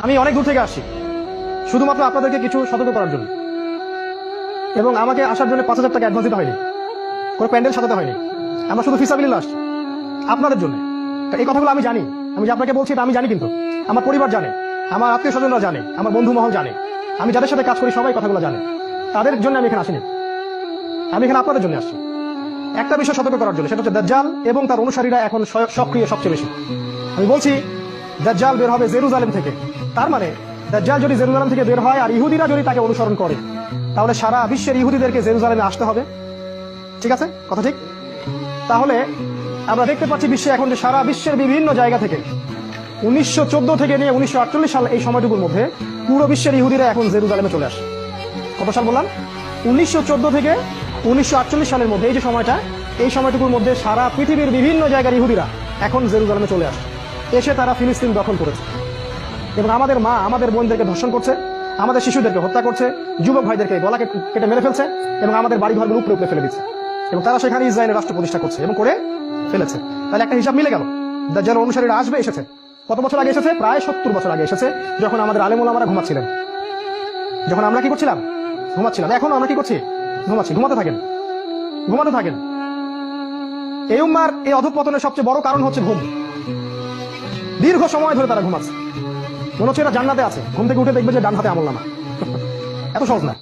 আমি অনেক দূর থেকে আসছি শুধুমাত্র আপনাদেরকে কিছু সতর্ক করার জন্য, এবং আমাকে আসার জন্য 5,000 টাকা অ্যাডভান্স দিতে হয়নি, কোনো প্যান্ডেল সাজাতে হয়নি। আমরা শুধু ফিসাবিলিল্লাহ আসছি আপনাদের জন্য। এই কথাগুলো আমি জানি, আমি যে আপনাকে বলছি এটা আমি জানি, কিন্তু আমার পরিবার জানে, আমার আত্মীয় স্বজনরা জানে, আমার বন্ধু মহল জানে, আমি যাদের সাথে কাজ করি সবাই কথাগুলো জানে। তাদের জন্য আমি এখানে আসিনি, আমি এখানে আপনাদের জন্য আসছি একটা বিষয় সতর্ক করার জন্য, সেটা হচ্ছে দাজ্জাল এবং তার অনুসারীরা এখন সক্রিয় সবচেয়ে বেশি। আমি বলছি দাজ্জাল বের হবে জেরুজালেম থেকে। তার মানে দাজ্জাল যদি জেরুজালেম থেকে বের হয় আর ইহুদিরা যদি তাকে অনুসরণ করে, তাহলে সারা বিশ্বের ইহুদিদেরকে জেরুজালেমে আসতে হবে। ঠিক আছে, কথা ঠিক? তাহলে আমরা দেখতে পাচ্ছি বিশ্বে এখন যে সারা বিশ্বের বিভিন্ন জায়গা থেকে 1914 থেকে নিয়ে 1948 সাল এই সময়টুকুর মধ্যে পুরো বিশ্বের ইহুদিরা এখন জেরুজালেমে চলে আসে। কত সাল বললাম? 1914 থেকে 1948 সালের মধ্যে এই যে সময়টা, এই সময়টুকুর মধ্যে সারা পৃথিবীর বিভিন্ন জায়গার ইহুদিরা এখন জেরুজালেমে চলে আসে। এসে তারা ফিলিস্তিন দখল করেছে এবং আমাদের মা আমাদের বোনদেরকে ধর্ষণ করছে, আমাদের শিশুদেরকে হত্যা করছে, যুবক ভাইদেরকে গলাকে কেটে মেরে ফেলছে এবং আমাদের বাড়ি ঘরগুলো উপরে উপরে ফেলে দিচ্ছে, এবং তারা সেখানে ইসরায়েলের রাষ্ট্র প্রতিষ্ঠা করছে এবং করে ফেলেছে। তাহলে একটা হিসাব মিলে গেল। দাজ্জাল অনুসারীরা আসবে, এসেছে। কত বছর আগে এসেছে? প্রায় 70 বছর আগে এসেছে, যখন আমাদের আলেম ওলামারা ঘুমাচ্ছিলেন। যখন আমরা কি করছিলাম? ঘুমাচ্ছিলাম। এখন আমরা কি করছি? ঘুমাচ্ছি। ঘুমাতে থাকেন, ঘুমাতে থাকেন। এই উম্মার এই অধঃপতনের সবচেয়ে বড় কারণ হচ্ছে ঘুম। দীর্ঘ সময় ধরে তারা ঘুমাচ্ছে, মনে হচ্ছে এরা জান্নাতে আছে। ঘুম থেকে উঠে দেখবে যে ডান হাতে আমলনামা। এত সহজ না।